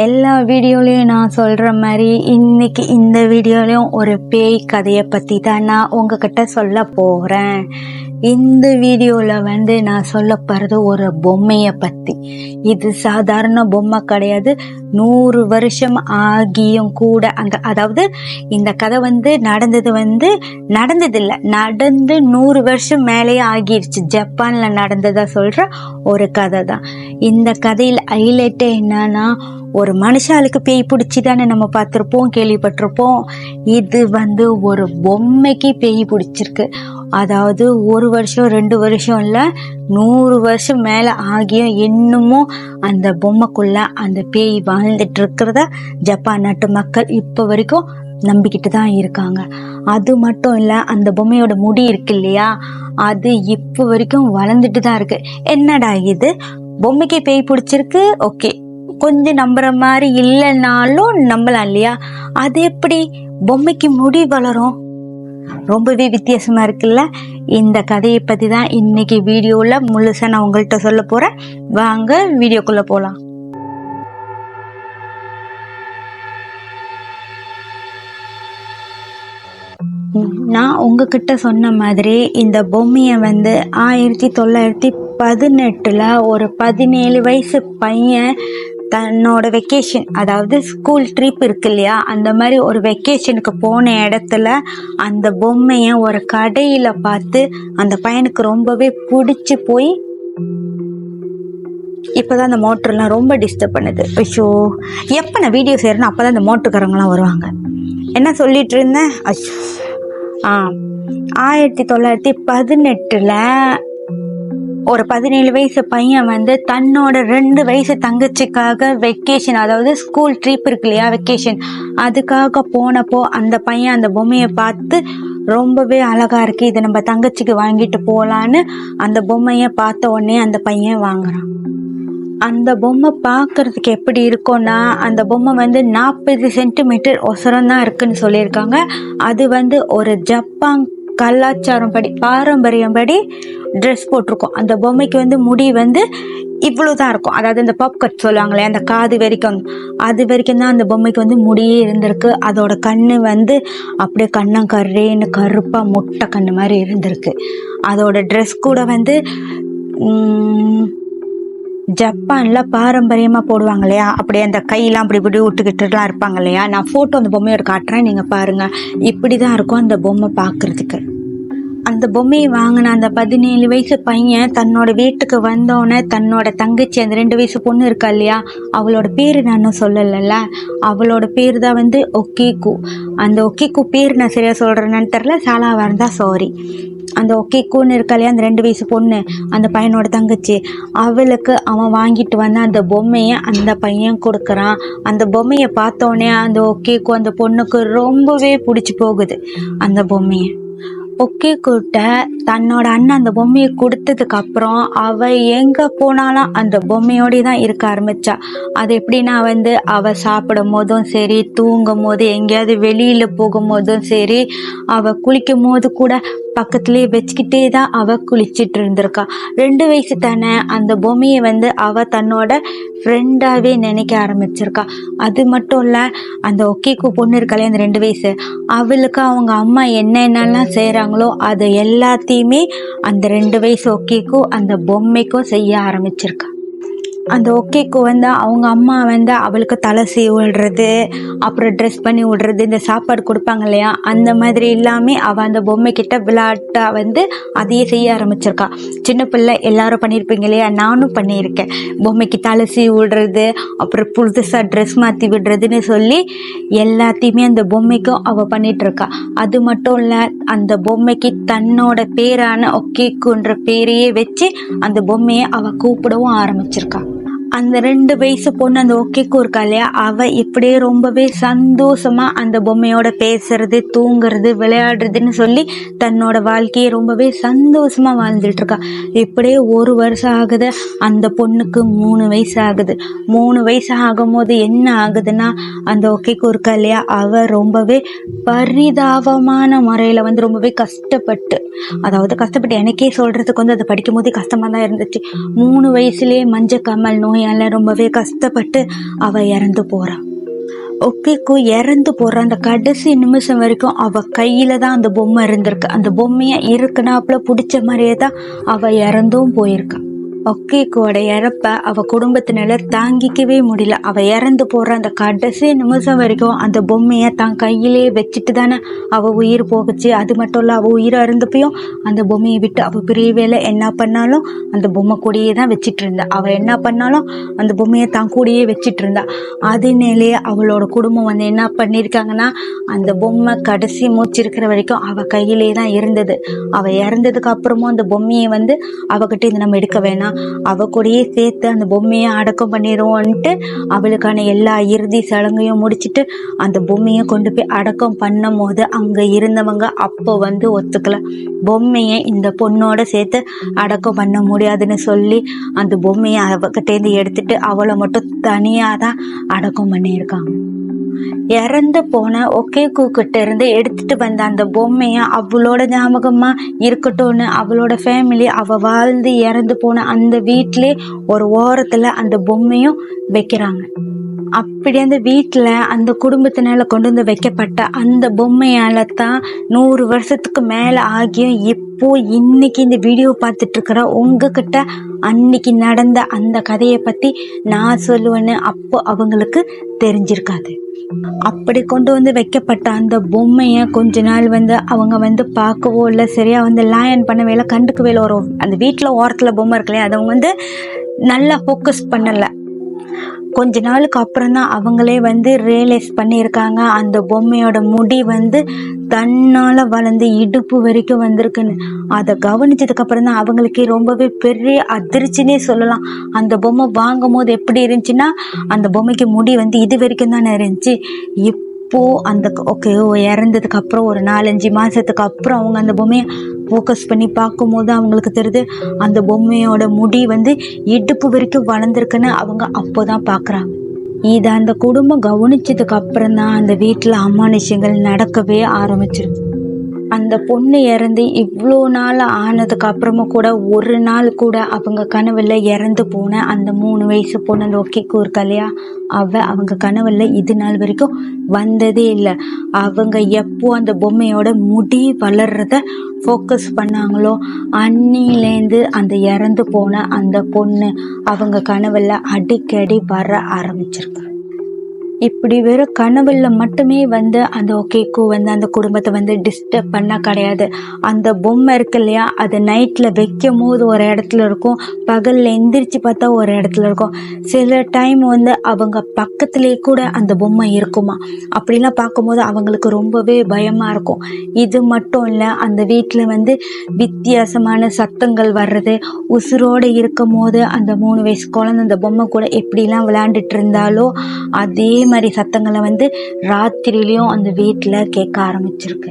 எல்லா வீடியோலையும் நான் சொல்கிற மாதிரி இன்னைக்கு இந்த வீடியோலையும் ஒரு பேய் கதையை பற்றி தான் நான் உங்ககிட்ட சொல்ல போகிறேன். இந்த வீடியோவில் நான் சொல்ல போகிறது ஒரு பொம்மையை பற்றி. இது சாதாரண பொம்மை கிடையாது. 100 வருஷம் ஆகியும் கூட அதாவது இந்த கதை நடந்ததில்லை, நடந்து 100 வருஷம் மேலேயே ஆகிருச்சு. ஜப்பானில் நடந்ததா சொல்கிற ஒரு கதை தான். இந்த கதையில் ஹைலைட்டே என்னன்னா, ஒரு மனுஷாளுக்கு பேய் பிடிச்சி தானே நம்ம பார்த்துருப்போம், கேள்விப்பட்டிருப்போம். இது ஒரு பொம்மைக்கு பேய் பிடிச்சிருக்கு. அதாவது 1 வருஷம் 2 வருஷம் இல்லை, 100 வருஷம் மேலே ஆகியும் இன்னமும் அந்த பொம்மைக்குள்ள அந்த பேய் வாழ்ந்துட்டு இருக்கிறத ஜப்பான் நாட்டு மக்கள் இப்போ வரைக்கும் நம்பிக்கிட்டு தான் இருக்காங்க. அது மட்டும் இல்லை, அந்த பொம்மையோட முடி இருக்கு இல்லையா, அது இப்போ வரைக்கும் வளர்ந்துட்டு தான் இருக்கு. என்னடா இது, பொம்மைக்கு பேய் பிடிச்சிருக்கு, ஓகே, கொஞ்சம் நம்புற மாதிரி இல்லைனாலும் நம்பலாம் இல்லையா? அது எப்படி பொம்மைக்கு முடி வளரும்? ரொம்பவே வித்தியாசமா இருக்குல்ல. இந்த கதையை பத்தி தான் இன்னைக்கு வீடியோல முழுசா நான் உங்கள்கிட்ட சொல்ல போறேன். வாங்க வீடியோக்குள்ள போலாம். நான் உங்ககிட்ட சொன்ன மாதிரி இந்த பொம்மையை 1918 ஒரு 17 வயசு பையன் தன்னோட வெக்கேஷன், அதாவது ஸ்கூல் ட்ரிப் இருக்கு இல்லையா, அந்த மாதிரி ஒரு வெக்கேஷனுக்கு போன இடத்துல அந்த பொம்மையை ஒரு கடையில பார்த்து அந்த பையனுக்கு ரொம்பவே பிடிச்சி போய், இப்போதான் அந்த மோட்டர்லாம் ரொம்ப டிஸ்டர்ப் பண்ணுது. ஐயோ, எப்போ நான் வீடியோ செய்கிறேன்னா அப்போ தான் இந்த மோட்டருக்காரங்களாம் வருவாங்க. என்ன சொல்லிட்டு இருந்தேன்? 1918 ஒரு 17 வயசு பையன் தன்னோட 2 வயசு தங்கச்சிக்காக வெக்கேஷன், அதாவது ஸ்கூல் ட்ரிப் இருக்கு இல்லையா, வெக்கேஷன், அதுக்காக போனப்போ அந்த பையன் அந்த பொம்மையை பார்த்து ரொம்பவே அழகா இருக்கு, இதை நம்ம தங்கச்சிக்கு வாங்கிட்டு போகலான்னு அந்த பொம்மையை பார்த்த உடனே அந்த பையன் வாங்குறான். அந்த பொம்மை பார்க்கறதுக்கு எப்படி இருக்கும்னா, அந்த பொம்மை 40 சென்டிமீட்டர் ஒசரம் தான் இருக்குன்னு சொல்லியிருக்காங்க. அது ஒரு ஜப்பான் கலாச்சாரம் படி, பாரம்பரியம் படி ட்ரெஸ் போட்டிருக்கோம். அந்த பொம்மைக்கு முடி இவ்வளவுதான் இருக்கும். அதாவது இந்த பாப் கட் சொல்லுவாங்களே, அந்த காது வரைக்கும், அது வரைக்கும் தான் அந்த பொம்மைக்கு முடியே இருந்திருக்கு. அதோட கண்ணு அப்படியே கண்ணங்கரேன்னு கருப்பா முட்டை கண்ணு மாதிரி இருந்திருக்கு. அதோட ட்ரெஸ் கூட ஜப்பான்ல பாரம்பரியமா போடுவாங்க இல்லையா, அப்படியே அந்த கையெல்லாம் அப்படி இப்படி விட்டுக்கிட்டுலாம் இருப்பாங்க இல்லையா. நான் போட்டோ அந்த பொம்மையோட காட்டுறேன், நீங்க பாருங்க. இப்படிதான் இருக்கும் அந்த பொம்மை பாக்குறதுக்கு. அந்த பொம்மையை வாங்கின அந்த 17 வயசு பையன் தன்னோட வீட்டுக்கு வந்தோடனே தன்னோட தங்கச்சி, அந்த 2 வயசு பொண்ணு இருக்கா இல்லையா, அவளோட பேரு நான் சொல்லல, அவளோட பேரு தான் ஒக்கேகு. அந்த ஒக்கேகு பேர் நான் சரியா சொல்றேன்னு தெரியல, சாலாவா இருந்தா சாரி. அந்த ஒக்கேகுன்னு இருக்கா இல்லையா, அந்த 2 வயசு பொண்ணு, அந்த பையனோட தங்கச்சி, அவளுக்கு அவன் வாங்கிட்டு அந்த பொம்மையை அந்த பையன் கொடுக்குறான். அந்த பொம்மையை பார்த்தோன்னே அந்த ஒக்கேகு அந்த பொண்ணுக்கு ரொம்பவே பிடிச்சி போகுது. அந்த பொம்மையை ஒக்கேகுட்ட தன்னோட அண்ணன் அந்த பொம்மையை கொடுத்ததுக்கு அப்புறம் அவ எங்க போனாலும் அந்த பொம்மையோட தான் இருக்க ஆரம்பிச்சா. அது எப்படின்னா அவ சாப்பிடும் போதும் சரி, தூங்கும் போது, எங்கேயாவது வெளியில போகும் போதும் சரி, அவ குளிக்கும் போது கூட பக்கத்துலயே வச்சுக்கிட்டே தான் அவ குளிச்சிட்டு இருந்திருக்கா. 2 வயசு தானே, அந்த பொம்மையை அவ தன்னோட ஃப்ரெண்டாவே நினைக்க ஆரம்பிச்சிருக்கா. அது மட்டும் இல்ல, அந்த ஒக்கேகு பொண்ணு இருக்காளே, அந்த 2 வயசு, அவளுக்கு அவங்க அம்மா என்னென்னலாம் செய்யறாங்களோ அது எல்லாத்தையுமே அந்த 2 வயசு ஒக்கேகு அந்த பொம்மைக்கும் செய்ய ஆரம்பிச்சிருக்கா. அந்த ஒக்கேகு அவங்க அம்மா அவளுக்கு தலை சீவி விடுறது, அப்புறம் ட்ரெஸ் பண்ணி விடுறது, இந்த சாப்பாடு கொடுப்பாங்க இல்லையா, அந்த மாதிரி எல்லாமே அவ அந்த பொம்மை கிட்ட விளையாட்டா அதையே செய்ய ஆரம்பிச்சிருக்கா. சின்ன பிள்ளை எல்லாரும் பண்ணியிருப்பீங்க இல்லையா, நானும் பண்ணியிருக்கேன். பொம்மைக்கு தலை சீவி விடுறது, அப்புறம் புதுசா ட்ரெஸ் மாற்றி விடுறதுன்னு சொல்லி எல்லாத்தையுமே அந்த பொம்மைக்கும் அவ பண்ணிட்டு இருக்கா. அது மட்டும் இல்ல, அந்த பொம்மைக்கு தன்னோட பேரான ஒக்கேகுன்ற பேரையே வச்சு அந்த பொம்மையை அவ கூப்பிடவும் ஆரம்பிச்சிருக்கா. அந்த 2 வயசு பொண்ணு அந்த ஒக்கேகு இருக்கா இல்லையா, அவ இப்படியே ரொம்பவே சந்தோஷமா அந்த பொம்மையோட பேசுறது, தூங்குறது, விளையாடுறதுன்னு சொல்லி தன்னோட வாழ்க்கையை ரொம்பவே சந்தோஷமா வாழ்ந்துட்டு இருக்கா. இப்படியே 1 வருஷம் ஆகுது. அந்த பொண்ணுக்கு 3 வயசு ஆகுது. 3 வயசு ஆகும் போது என்ன ஆகுதுன்னா, அந்த ஒக்கேகு இருக்கா இல்லையா, அவ ரொம்பவே பரிதாபமான முறையில ரொம்பவே கஷ்டப்பட்டு, எனக்கே சொல்றதுக்கு அதை படிக்கும் போதே கஷ்டமா தான் இருந்துச்சு. 3 வயசுலயே மஞ்சக்காமல் நோய் பொம்மையால ரொம்பவே கஷ்டப்பட்டு அவ இறந்து போறா. ஒகேக்கோ இறந்து போற அந்த கடைசி நிமிஷம் வரைக்கும் அவ கையில தான் அந்த பொம்மை இருந்திருக்கு. அந்த பொம்மைய இருக்குனாப்புல பிடிச்ச மாதிரியே தான் அவ இறந்தும் போயிருக்கா. ஒகேக்கோட இறப்ப அவ குடும்பத்தினால தாங்கிக்கவே முடியல. அவ இறந்து போற அந்த கடைசி நிமிஷம் வரைக்கும் அந்த பொம்மைய தான் கையிலேயே வச்சுட்டு தானே அவ உயிர் போகுச்சு. அது மட்டும் இல்ல, அவ உயிர் அருந்தப்பையும் அந்த பொம்மையை விட்டு அவ பிரியவேல. என்ன பண்ணாலும் அந்த பொம்மை கூடயே தான் வச்சிட்டு இருந்தா. அவ என்ன பண்ணாலும் அந்த பொம்மையை தான் கூடயே வச்சிட்டு இருந்தா. அதனாலேயே அவளோட குடும்பம் வந்து என்ன பண்ணிருக்காங்கன்னா, அந்த பொம்மை கடைசி மூச்சு இருக்கிற வரைக்கும் அவ கையிலே தான் இருந்தது. அவ இறந்ததுக்கு அப்புறமும் அந்த பொம்மையை வந்து அவகிட்ட இருந்து நம்ம எடுக்க வேணாம், அவ கூடயே சேர்த்து அந்த பொம்மையை அடக்கம் பண்ணிடுவோன்ட்டு அவளுக்கான எல்லா இறுதி சடங்கையும் முடிச்சுட்டு அந்த பொம்மையை கொண்டு போய் அடக்கம் பண்ணும் போது அங்க இருந்தவங்க அப்போ வந்து ஒத்துக்கல. பொம்மையை இந்த பொண்ணோட சேர்த்து அடக்கம் பண்ண முடியாதுன்னு சொல்லி அந்த பொம்மையை அவகிட்டேருந்து எடுத்துட்டு அவளை மட்டும் தனியா தான் அடக்கம் பண்ணியிருக்காங்க. இறந்து போன ஒகேகோ கிட்ட இருந்து எடுத்துட்டு வந்த அந்த பொம்மைய அவளோட ஞாபகமா இருக்கட்டும்னு அவளோட ஃபேமிலி அவ வாழ்ந்து இறந்து போன அந்த வீட்டிலே ஒரு ஓரத்துல அந்த பொம்மையும் வைக்கிறாங்க. அப்படி அந்த வீட்டுல அந்த குடும்பத்தினால கொண்டு வந்து வைக்கப்பட்ட அந்த பொம்மையால தான் 100 வருஷத்துக்கு மேல ஆகியும் இப்போ இன்னைக்கு இந்த வீடியோ பார்த்துட்டு இருக்கிற உங்ககிட்ட அன்னைக்கு நடந்த அந்த கதையை பத்தி நான் சொல்லுவேன்னு அப்போ அவங்களுக்கு தெரிஞ்சிருக்காது. அப்படி கொண்டு வந்து வைக்கப்பட்ட அந்த பொம்மைய கொஞ்ச நாள் வந்து அவங்க வந்து பார்க்கவோ இல்லை, சரியா வந்து லாயன் பண்ணவே இல்லை, கண்டுக்கவே இல்லை. ஒரு அந்த வீட்டுல ஓரத்துல பொம்மை இருக்கலையே அதை அவங்க வந்து நல்லா ஃபோக்கஸ் பண்ணல. கொஞ்ச நாளுக்கு அப்புறம் தான் அவங்களே வந்து ரியலைஸ் பண்ணியிருக்காங்க அந்த பொம்மையோட முடி வந்து தன்னால வளர்ந்து இடுப்பு வரைக்கும் வந்திருக்குன்னு. அதை கவனிச்சதுக்கு அப்புறம் தான் அவங்களுக்கு ரொம்பவே பெரிய அதிர்ச்சினே சொல்லலாம். அந்த பொம்மை வாங்கும் போது எப்படி இருந்துச்சுன்னா, அந்த பொம்மைக்கு முடி வந்து இது வரைக்கும் தானே இருந்துச்சு. இப்போ அந்த இறந்ததுக்கு அப்புறம் ஒரு 4-5 மாசத்துக்கு அப்புறம் அவங்க அந்த பொம்மையை ஃபோக்கஸ் பண்ணி பார்க்கும்போது அவங்களுக்கு தெரியுது அந்த பொம்மையோட முடி வந்து இடுப்பு வரைக்கும் வளர்ந்துருக்குன்னு அவங்க அப்போதான் பார்க்குறாங்க. இதை அந்த குடும்பம் கவனிச்சதுக்கு அப்புறம் தான் அந்த வீட்டில் அமானுஷ்யங்கள் நடக்கவே ஆரம்பிச்சிருக்கு. அந்த பொண்ணு இறந்து இவ்வளோ நாள் ஆனதுக்கு அப்புறமும் கூட ஒரு நாள் கூட அவங்க கனவுல இறந்து போன அந்த 3 வயசு பொண்ணு அந்த ஒகேகோ இருக்கா இல்லையா, அவங்க கனவுல இது நாள் வரைக்கும் வந்ததே இல்லை. அவங்க எப்போ அந்த பொம்மையோட முடி வளர்றத ஃபோக்கஸ் பண்ணாங்களோ அன்னிலேருந்து அந்த இறந்து போன அந்த பொண்ணு அவங்க கனவுல அடிக்கடி வர ஆரம்பிச்சிருக்கு. இப்படி வெறும் கனவுல மட்டுமே வந்து அந்த ஒகேகோ வந்து அந்த குடும்பத்தை வந்து டிஸ்டர்ப் பண்ண கிடையாது. அந்த பொம்மை இருக்கு இல்லையா, அது நைட்ல வைக்கும் போது ஒரு இடத்துல இருக்கும், பகல்ல எந்திரிச்சு பார்த்தா ஒரு இடத்துல இருக்கும். சில டைம் வந்து அவங்க பக்கத்திலேயே கூட அந்த பொம்மை இருக்குமா. அப்படிலாம் பார்க்கும்போது அவங்களுக்கு ரொம்பவே பயமா இருக்கும். இது மட்டும் இல்லை, அந்த வீட்டில் வந்து வித்தியாசமான சத்தங்கள் வர்றது, உசுரோடு இருக்கும் போது அந்த 3 வயசு குழந்தை அந்த பொம்மை கூட எப்படிலாம் விளையாண்டுட்டு இருந்தாலோ அதே மாதிரி சத்தங்களை வந்து ராத்திரிலையும் அந்த வீட்டுல கேட்க ஆரம்பிச்சிருக்கு.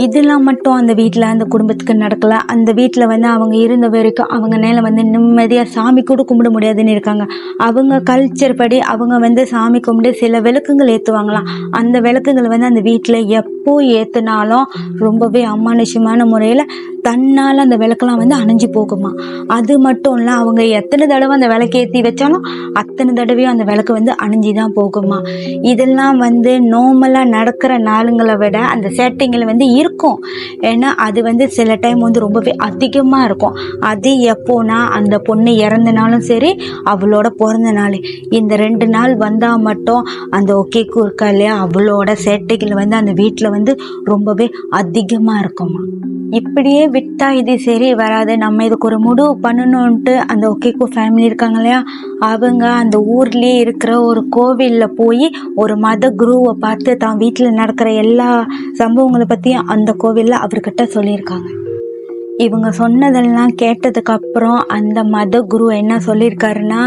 இதெல்லாம் மட்டும் அந்த வீட்டுல அந்த குடும்பத்துக்கு நடக்கல. அந்த வீட்டுல வந்து அவங்க இருந்த வரைக்கும் அவங்க நேரம் வந்து நிம்மதியா சாமி கூட கும்பிட முடியாதுன்னு இருக்காங்க. அவங்க கல்ச்சர் படி அவங்க வந்து சாமி கும்பிட்டு சில விளக்குகள் ஏத்துவாங்களாம். அந்த விளக்குகள் வந்து அந்த வீட்டுல எப்போ ஏத்துனாலும் ரொம்பவே அமானுஷ்யமான முறையில தன்னால அந்த விளக்கெல்லாம் வந்து அணைஞ்சு போகுமா. அது மட்டும் இல்ல, அவங்க எத்தனை தடவை அந்த விளக்கு ஏற்றி வச்சாலும் அத்தனை தடவையும் அந்த விளக்கு வந்து அணைஞ்சுதான் போகுமா. இதெல்லாம் வந்து நார்மலா நடக்கிற நாளுங்களை விட அந்த செட்டிங்கில் வந்து இருக்கும். ஏன்னா அது வந்து சில டைம் வந்து ரொம்பவே அதிகமா இருக்கும். அது எப்போனா அந்த பொண்ணு இறந்தனாலும் சரி, அவளோட பிறந்த நாள், இந்த 2 நாள் வந்தா மட்டும் அந்த ஒகேகோ இருக்கா இல்லையா, அவளோட சேட்டைகள் வந்து அந்த வீட்டுல வந்து ரொம்பவே அதிகமா இருக்குமா. இப்படியே விட்டா இது சரி வராது, நம்ம இதுக்கு ஒரு முடிவு பண்ணணும்ட்டு அந்த ஒகேகோ ஃபேமிலி இருக்காங்க இல்லையா, அவங்க அந்த ஊர்லயே இருக்கிற ஒரு கோவில்ல போய் ஒரு மத குருவை பார்த்து தான் வீட்டுல நடக்கிற எல்லா சம்பவங்களை பத்தியும் அந்த கோவில்ல அவர்கிட்ட சொல்லியிருக்காங்க. இவங்க சொன்னதெல்லாம் கேட்டதுக்கு அப்புறம் அந்த மத குரு என்ன சொல்லியிருக்காருன்னா,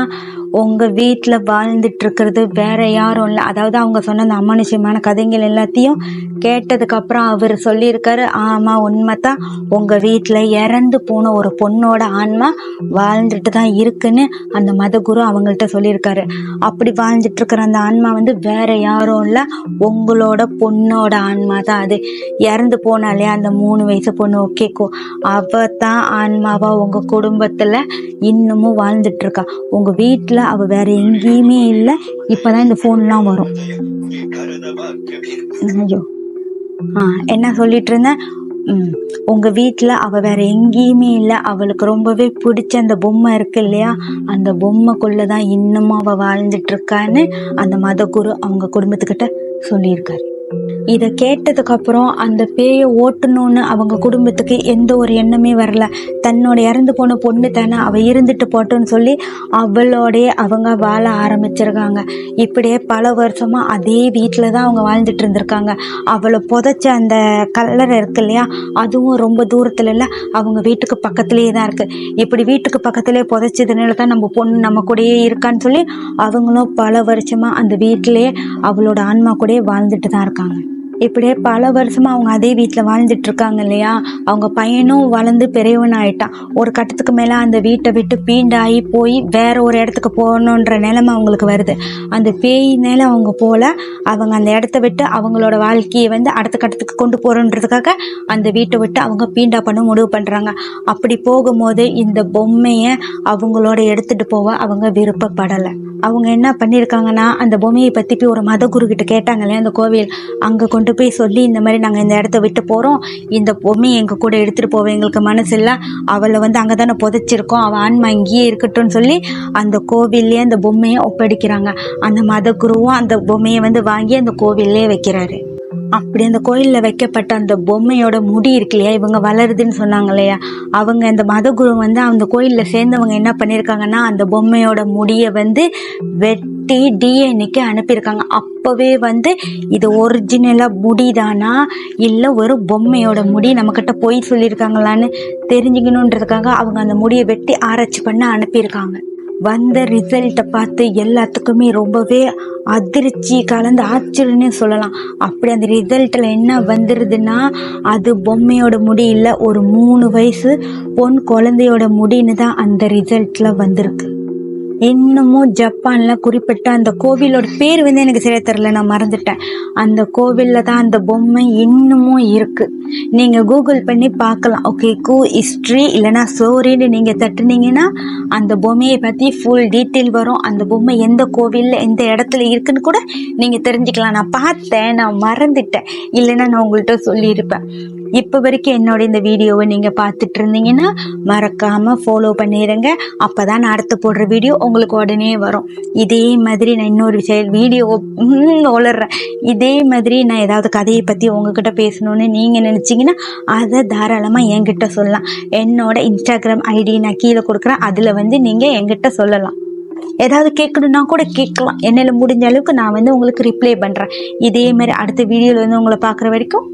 உங்க வீட்டுல வாழ்ந்துட்டு இருக்கிறது வேற யாரும் இல்லை. அதாவது அவங்க சொன்ன அந்த அமானுஷ்யமான கதைகள் எல்லாத்தையும் கேட்டதுக்கு அப்புறம் அவர் சொல்லியிருக்காரு, ஆமா உண்மைதான், உங்க வீட்டுல இறந்து போன ஒரு பொண்ணோட ஆன்மா வாழ்ந்துட்டு தான் இருக்குன்னு அந்த மத குரு அவங்கள்ட்ட சொல்லியிருக்காரு. அப்படி வாழ்ந்துட்டு இருக்கிற அந்த ஆன்மா வந்து வேற யாரும் இல்லை, உங்களோட பொண்ணோட ஆன்மா தான். அது இறந்து போனாலே அந்த 3 வயசு பொண்ணு ஒகேகோ, அவ தான் ஆன்மாவா உங்க குடும்பத்துல இன்னமும் வாழ்ந்துட்டு இருக்கா. உங்க வீட்டுல அவள் வேற எங்கேயுமே இல்லை, இப்போதான் இந்த ஃபோன்லாம் வரும். ஐயோ என்ன சொல்லிட்டு இருந்தேன்? உங்க வீட்டில் அவள் வேற எங்கேயுமே இல்லை, அவளுக்கு ரொம்பவே பிடிச்ச அந்த பொம்மை இருக்கு இல்லையா, அந்த பொம்மைக்குள்ள தான் இன்னமும் அவள் வாழ்ந்துட்டு இருக்கான்னு அந்த மதகுரு அவங்க குடும்பத்துக்கிட்ட சொல்லியிருக்காரு. இதை கேட்டதுக்கு அப்புறம் அந்த பேயை ஓட்டணும்னு அவங்க குடும்பத்துக்கு எந்த ஒரு எண்ணமே வரல. தன்னோட இறந்து போன பொண்ணு தானே, அவள் இருந்துட்டு போட்டோன்னு சொல்லி அவளோடைய அவங்க வாழ ஆரம்பிச்சிருக்காங்க. இப்படியே பல வருஷமா அதே வீட்டில் தான் அவங்க வாழ்ந்துட்டு இருந்திருக்காங்க. அவளை புதைச்ச அந்த கல்லறை இருக்கு இல்லையா, அதுவும் ரொம்ப தூரத்துல இல்லை, அவங்க வீட்டுக்கு பக்கத்துலேயே தான் இருக்கு. இப்படி வீட்டுக்கு பக்கத்துலேயே புதைச்சதுனால தான் நம்ம பொண்ணு நம்ம கூடயே இருக்கான்னு சொல்லி அவங்களும் பல வருஷமா அந்த வீட்டிலேயே அவளோட ஆன்மா கூடயே வாழ்ந்துட்டு தான் இருக்காங்க. இப்படியே பல வருஷமா அவங்க அதே வீட்டில் வாழ்ந்துட்டு இருக்காங்க இல்லையா. அவங்க பையனும் வளர்ந்து பெரியவன் ஆயிட்டான். ஒரு கட்டத்துக்கு மேலே அந்த வீட்டை விட்டு பீண்டாகி போய் வேற ஒரு இடத்துக்கு போகணுன்ற நிலைமை அவங்களுக்கு வருது. அந்த பேயினால அவங்க போல அவங்க அந்த இடத்த விட்டு அவங்களோட வாழ்க்கையை அடுத்த கட்டத்துக்கு கொண்டு போகிறன்றதுக்காக அந்த வீட்டை விட்டு அவங்க பீண்டா பண்ண முடிவு பண்ணுறாங்க. அப்படி போகும்போது இந்த பொம்மையை அவங்களோட எடுத்துகிட்டு போக அவங்க விருப்பப்படலை. அவங்க என்ன பண்ணியிருக்காங்கன்னா, அந்த பொம்மையை பற்றி போய் ஒரு மதகுரு கிட்ட கேட்டாங்க இல்லையா, அந்த கோவில் அங்கே கொண்டு போய் சொல்லி இந்த மாதிரி நாங்கள் இந்த இடத்த விட்டு போகிறோம், இந்த பொம்மையை எங்கள் கூட எடுத்துகிட்டு போவோம், எங்களுக்கு மனசு இல்லை, அவளை அங்கே தானே புதைச்சிருக்கோம், அவள் ஆன்மா இங்கேயே இருக்கட்டும்னு சொல்லி அந்த கோவில்லையே அந்த பொம்மையை ஒப்படைக்கிறாங்க. அந்த மதகுருவும் அந்த பொம்மையை வாங்கி அந்த கோவில்லே வைக்கிறாரு. அப்படி அந்த கோயிலில் வைக்கப்பட்ட அந்த பொம்மையோட முடி இருக்கு இல்லையா, இவங்க வளருதுன்னு சொன்னாங்க இல்லையா, அவங்க அந்த மதகுரு அந்த கோயிலில் சேர்ந்தவங்க என்ன பண்ணியிருக்காங்கன்னா, அந்த பொம்மையோட முடியை வெட்டி டிஎன்ஏக்கு அனுப்பியிருக்காங்க. அப்போவே இது ஒரிஜினலாக முடிதானா இல்லை ஒரு பொம்மையோட முடி நம்மக்கிட்ட போய் சொல்லியிருக்காங்களான்னு தெரிஞ்சுக்கணுன்றதுக்காக அவங்க அந்த முடியை வெட்டி ஆராய்ச்சி பண்ண அனுப்பியிருக்காங்க. வந்த ரிசல்ட்டை பார்த்து எல்லாத்துக்குமே ரொம்பவே அதிர்ச்சி கலந்து ஆச்சரியன்னே சொல்லலாம். அப்படி அந்த ரிசல்ட்டில் என்ன வந்துடுதுன்னா, அது பொம்மையோட முடி இல்லை, ஒரு 3 வயசு பொன் குழந்தையோட முடின்னு தான் அந்த ரிசல்ட்டில் வந்திருக்கு. இன்னமும் ஜப்பானில் குறிப்பிட்ட அந்த கோவிலோட பேர் எனக்கு சரியா தெரில, நான் மறந்துட்டேன். அந்த கோவிலில் தான் அந்த பொம்மை இன்னமும் இருக்குது. நீங்கள் கூகுள் பண்ணி பார்க்கலாம். ஓகே, ஹிஸ்ட்ரி இல்லைனா ஸ்டோரின்னு நீங்கள் தட்டுனீங்கன்னா அந்த பொம்மையை பற்றி ஃபுல் டீட்டெயில் வரும். அந்த பொம்மை எந்த கோவிலில் எந்த இடத்துல இருக்குன்னு கூட நீங்கள் தெரிஞ்சுக்கலாம். நான் பார்த்தேன், நான் மறந்துட்டேன், இல்லைன்னா நான் உங்கள்கிட்ட சொல்லியிருப்பேன். இப்போ வரைக்கும் என்னோட இந்த வீடியோவை நீங்கள் பார்த்துட்டு இருந்தீங்கன்னா மறக்காமல் ஃபாலோ பண்ணிடுங்க. அப்போ தான் நான் அடுத்து போடுற வீடியோ உங்களுக்கு உடனே வரும். இதே மாதிரி நான் இன்னொரு வீடியோ வளர்றேன். இதே மாதிரி நான் ஏதாவது கதையை பற்றி உங்ககிட்ட பேசணும்னு நீங்கள் நினச்சிங்கன்னா அதை தாராளமாக என்கிட்ட சொல்லலாம். என்னோட இன்ஸ்டாகிராம் ஐடி நான் கீழே கொடுக்குறேன், அதில் நீங்கள் என்கிட்ட சொல்லலாம். ஏதாவது கேட்கணுன்னா கூட கேட்கலாம். என்னால் முடிஞ்ச அளவுக்கு நான் உங்களுக்கு ரிப்ளை பண்ணுறேன். இதே மாதிரி அடுத்த வீடியோவில் உங்களை பார்க்குற வரைக்கும்